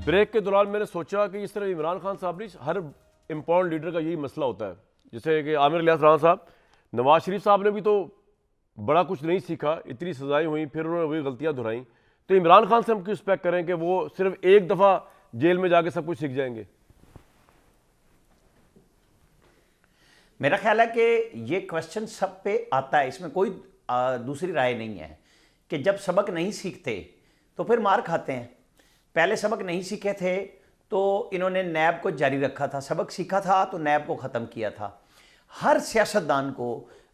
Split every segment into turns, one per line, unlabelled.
Break के दौरान मैंने सोचा कि इस तरह इमरान खान साहब नहीं, हर इम्पोर्टेंट लीडर का यही मसला होता है। जैसे कि आमिर इलियास राना साहब, नवाज शरीफ साहब ने भी तो बड़ा कुछ नहीं सीखा, इतनी सजाएं हुई, फिर उन्होंने वही गलतियां दोहराई। तो इमरान खान से हम क्यों एक्सपेक्ट करें कि वो सिर्फ एक दफ़ा जेल में जाके सब कुछ सीख जाएंगे?
मेरा ख्याल है कि ये क्वेश्चन सब पे आता है, इसमें कोई दूसरी राय नहीं है कि जब सबक नहीं सीखते तो फिर मार खाते हैं। पहले सबक नहीं सीखे थे तो इन्होंने नैब को जारी रखा था, सबक सीखा था तो नैब को ख़त्म किया था। हर सियासतदान को,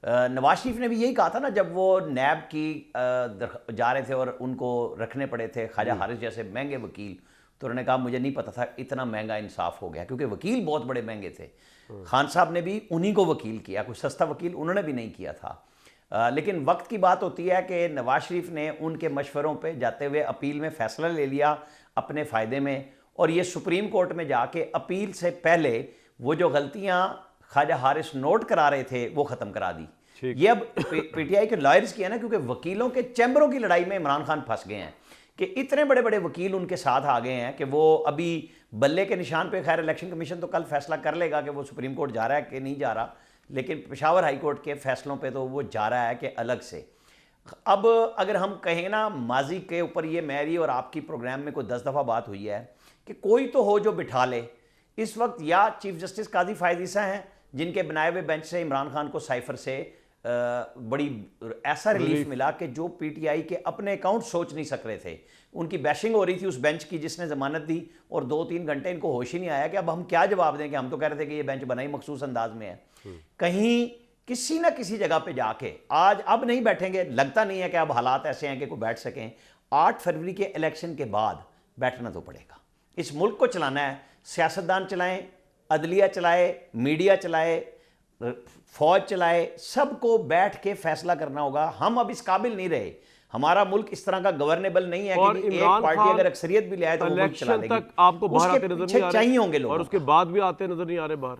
नवाज शरीफ ने भी यही कहा था ना, जब वो नैब की जा रहे थे और उनको रखने पड़े थे ख्वाजा हारिस जैसे महंगे वकील, तो उन्होंने कहा मुझे नहीं पता था इतना महंगा इंसाफ हो गया, क्योंकि वकील बहुत बड़े महंगे थे। खान साहब ने भी उन्हीं को वकील किया, कोई सस्ता वकील उन्होंने भी नहीं किया था। लेकिन वक्त की बात होती है कि नवाज शरीफ ने उनके मशवरों पे जाते हुए अपील में फ़ैसला ले लिया अपने फ़ायदे में, और ये सुप्रीम कोर्ट में जाके अपील से पहले वो जो गलतियां ख्वाजा हारिस नोट करा रहे थे वो ख़त्म करा दी। ये अब पीटीआई के लॉयर्स की है ना, क्योंकि वकीलों के चैम्बरों की लड़ाई में इमरान खान फंस गए हैं कि इतने बड़े बड़े वकील उनके साथ आ गए हैं कि वो अभी बल्ले के निशान पे, खैर इलेक्शन कमीशन तो कल फैसला कर लेगा कि वो सुप्रीम कोर्ट जा रहा है कि नहीं जा रहा, लेकिन पेशावर हाई कोर्ट के फैसलों पे तो वो जा रहा है कि अलग से। अब अगर हम कहें ना, माजी के ऊपर ये मेरी और आपकी प्रोग्राम में कोई 10 दफ़ा बात हुई है कि कोई तो हो जो बिठा ले। इस वक्त या चीफ जस्टिस काजी फायद ईसा हैं जिनके बनाए हुए बेंच से इमरान खान को साइफर से बड़ी ऐसा रिलीफ मिला कि जो पीटीआई के अपने अकाउंट सोच नहीं सक रहे थे, उनकी बैशिंग हो रही थी उस बेंच की जिसने जमानत दी, और 2-3 घंटे इनको होश ही नहीं आया कि अब हम क्या जवाब दें, कि हम तो कह रहे थे कि ये बेंच बना ही मखसूस अंदाज में है। कहीं किसी ना किसी जगह पे जाके आज अब नहीं बैठेंगे, लगता नहीं है कि अब हालात ऐसे हैं कि कोई बैठ सकें। 8 फरवरी के इलेक्शन के बाद बैठना तो पड़ेगा। इस मुल्क को चलाना है, सियासतदान चलाएं, अदलिया चलाए, मीडिया चलाए, फौज चलाए, सबको बैठ के फैसला करना होगा। हम अब इस काबिल नहीं रहे, हमारा मुल्क इस तरह का गवर्नेबल नहीं है कि एक पार्टी अगर अक्सरियत भी ले आए तो वो मुल्क चला लेगी।
तक आपको बाहर आते नजर नहीं आ रहे,
चाहिए होंगे लोग,
और उसके बाद भी आते नजर नहीं आ रहे बाहर।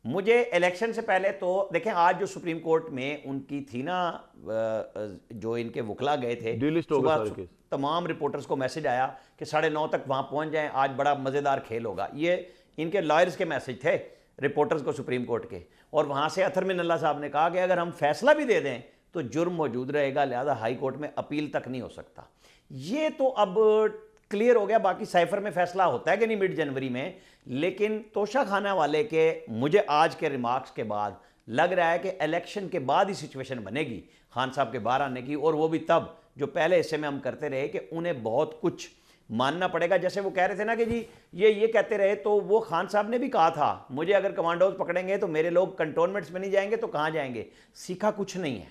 मुझे इलेक्शन से पहले तो देखें, आज जो सुप्रीम कोर्ट में उनकी थी ना, जो इनके वकला गए थे, सुबह तमाम रिपोर्टर्स को मैसेज आया कि 9:30 तक वहां पहुंच जाएं, आज बड़ा मजेदार खेल होगा। ये इनके लॉयर्स के मैसेज थे रिपोर्टर्स को सुप्रीम कोर्ट के, और वहां से अतर मिनल्ला साहब ने कहा कि अगर हम फैसला भी दे दें तो जुर्म मौजूद रहेगा, लिहाजा हाई कोर्ट में अपील तक नहीं हो सकता। ये तो अब क्लियर हो गया। बाकी साइफर में फैसला होता है कि नहीं मिड जनवरी में, लेकिन तोशा खाना वाले के मुझे आज के रिमार्क्स के बाद लग रहा है कि इलेक्शन के बाद ही सिचुएशन बनेगी खान साहब के बाहर आने की, और वो भी तब जो पहले हिस्से में हम करते रहे कि उन्हें बहुत कुछ मानना पड़ेगा। जैसे वो कह रहे थे ना कि जी ये कहते रहे, तो वो खान साहब ने भी कहा था मुझे अगर कमांडोज पकड़ेंगे तो मेरे लोग कंटोनमेंट्स में नहीं जाएंगे तो कहाँ जाएंगे। सीखा कुछ नहीं है,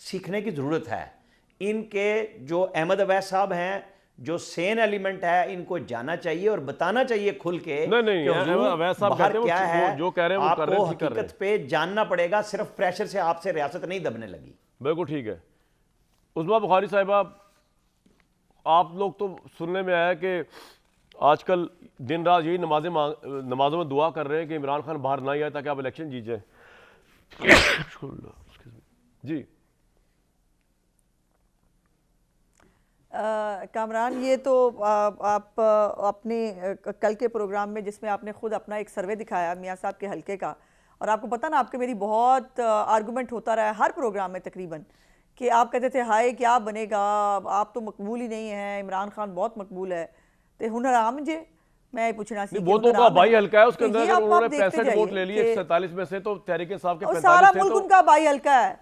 सीखने की ज़रूरत है। इनके जो अहमद अवैस साहब हैं, जो सेन एलिमेंट है, इनको जाना चाहिए और बताना चाहिए खुल के
नहीं,
बाहर क्या है,
जो कह रहे हैं वो कर रहे हैं,
हकीकत पे जानना पड़ेगा। सिर्फ प्रेशर से आपसे रियासत नहीं दबने लगी।
बिल्कुल ठीक है। उस्मा बुखारी साहिबा, आप लोग तो सुनने में आया कि आजकल दिन रात यही नमाजों में दुआ कर रहे हैं कि इमरान खान बाहर ना ही आए ताकि आप इलेक्शन जीत जाए। जी
कामरान, ये तो आप अपने कल के प्रोग्राम में जिसमें आपने खुद अपना एक सर्वे दिखाया मियाँ साहब के हलके का, और आपको पता ना आपके मेरी बहुत आर्गूमेंट होता रहा है हर प्रोग्राम में तकरीबन, कि आप कहते थे हाय क्या बनेगा, आप तो मकबूल ही नहीं है, इमरान खान बहुत मकबूल है। तो हुनर आम जे मैं पूछना सी
वो तो बाई हल्का है, उसके अंदर उन्होंने 65 वोट ले लिए 47 में से, तो तहरीक इंसाफ के 45
सारा मुल्क उनका बाई हल्का है,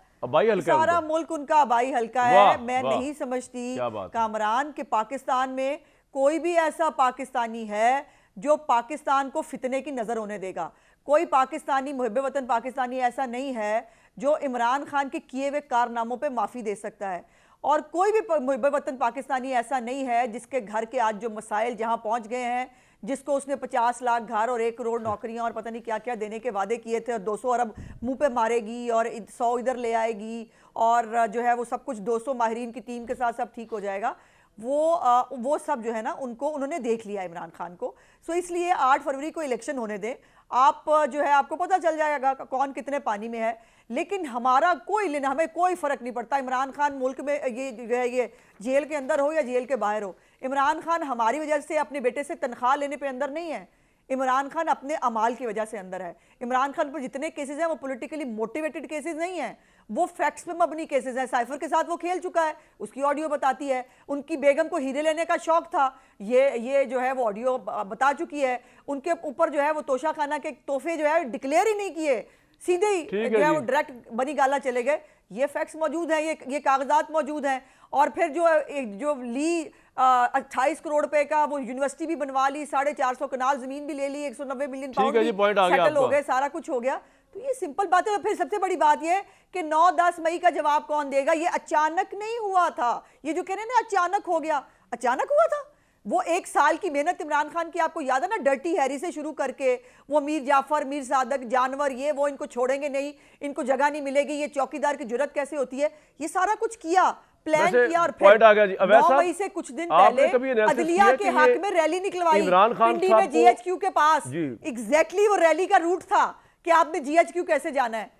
सारा
मुल्क उनका आबाई हल्का है। मैं नहीं समझती कामरान के पाकिस्तान में कोई भी ऐसा पाकिस्तानी है जो पाकिस्तान को फितने की नजर होने देगा। कोई पाकिस्तानी, मुहिब वतन पाकिस्तानी ऐसा नहीं है जो इमरान खान के किए हुए कारनामों पे माफ़ी दे सकता है, और कोई भी मुहिब वतन पाकिस्तानी ऐसा नहीं है जिसके घर के आज जो मसाइल जहां पहुंच गए हैं, जिसको उसने 50 लाख घर और 1 करोड़ नौकरियां और पता नहीं क्या क्या देने के वादे किए थे, और 200 अरब मुंह पे मारेगी और 100 इधर ले आएगी, और जो है वो सब कुछ 200 माहिरीन की टीम के साथ सब ठीक हो जाएगा, वो सब जो है ना उन्होंने देख लिया इमरान खान को। सो इसलिए 8 फरवरी को इलेक्शन होने दें, आप जो है आपको पता चल जाएगा कौन कितने पानी में है। लेकिन हमारा हमें कोई फर्क नहीं पड़ता इमरान खान मुल्क में ये जेल के अंदर हो या जेल के बाहर हो, इमरान खान हमारी वजह से अपने बेटे से तनख्वाह लेने पे अंदर नहीं है, इमरान खान अपने अमाल की वजह से अंदर है। इमरान खान पर जितने केसेस हैं वो पॉलिटिकली मोटिवेटेड केसेस नहीं हैं, वो फैक्ट्स पे मबनी केसेस हैं। साइफर के साथ वो खेल चुका है, उसकी ऑडियो बताती है। उनकी बेगम को हीरे लेने का शौक था, ये जो है वो ऑडियो बता चुकी है। उनके ऊपर जो है वो तोशा खाना के तोहफे जो है डिक्लेयर ही नहीं किए, सीधे ही जो है वो डायरेक्ट बनी गाला चले गए। ये फैक्ट्स मौजूद हैं, ये कागजात मौजूद हैं। और फिर जो ली 28 करोड़ रुपए का वो यूनिवर्सिटी भी बनवा ली, 450 कनाल जमीन भी ले ली, 190 मिलियन पाउंड सेटल हो गए, सारा कुछ हो गया। तो ये सिंपल बात है। फिर सबसे बड़ी बात ये कि 9-10 मई का जवाब कौन देगा? ये अचानक नहीं हुआ था। ये जो कह रहे हैं ना अचानक हो गया, अचानक हुआ था। वो 1 साल की मेहनत इमरान खान की, आपको याद है ना, डर्टी हैरी से शुरू करके वो मीर जाफर, मीर सादक, जानवर, ये वो, इनको छोड़ेंगे नहीं, इनको जगह नहीं मिलेगी, ये चौकीदार की जुर्रत कैसे होती है, ये सारा कुछ किया, प्लान किया। और फिर
आ गया जी।
9 मई से कुछ दिन पहले अदलिया के हक में रैली निकलवाई पिंडी में GHQ के पास। एग्जैक्टली वो रैली का रूट था कि आपने GHQ कैसे जाना है।